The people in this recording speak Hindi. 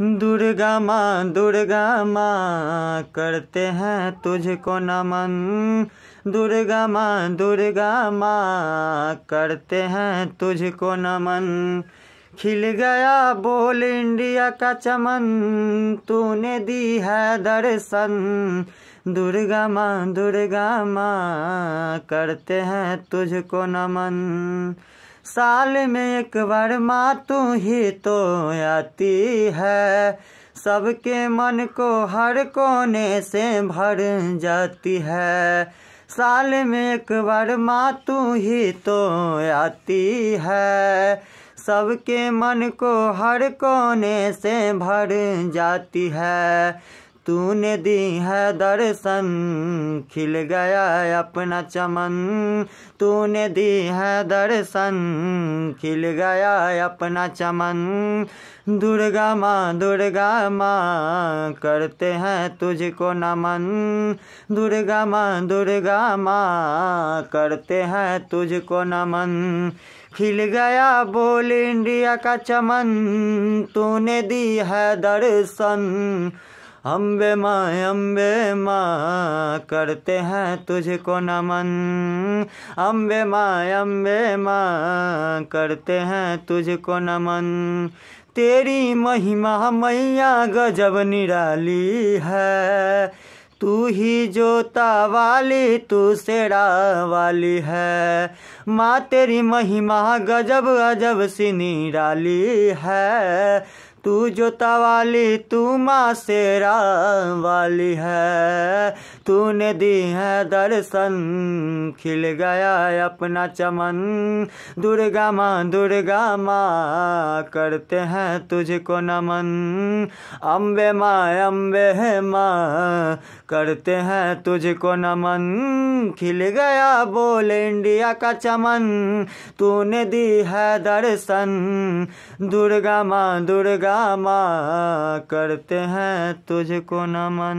दुर्गा माँ करते हैं तुझको नमन। दुर्गा माँ करते हैं तुझको नमन। खिल गया बोल इंडिया का चमन, तूने दी है दर्शन। दुर्गा माँ करते हैं तुझको नमन। साल में एक बार माँ तू ही तो आती है, सबके मन को हर कोने से भर जाती है। साल में एक बार माँ तू ही तो आती है, सबके मन को हर कोने से भर जाती है। तूने दी है दर्शन, खिल गया अपना चमन। तूने दी है दर्शन, खिल गया अपना चमन। दुर्गा माँ करते हैं तुझको नमन। दुर्गा माँ करते हैं तुझको नमन। खिल गया बोल इंडिया का चमन, तूने दी है दर्शन। अम्बे माँ करते हैं तुझको नमन। अम्बे माँ करते हैं तुझको नमन। तेरी महिमा मैया गजब निराली है, तू ही जोता वाली तू शेरा वाली है। माँ तेरी महिमा गजब अजब सी निराली है, तू जोता वाली तू माँ शेरा वाली है। तूने दी है दर्शन, खिल गया अपना चमन। दुर्गा माँ करते हैं तुझको नमन। अम्बे माँ करते हैं तुझको नमन। खिल गया बोल इंडिया का चमन, तूने दी है दर्शन। दुर्गा माँ करते हैं तुझको नमन।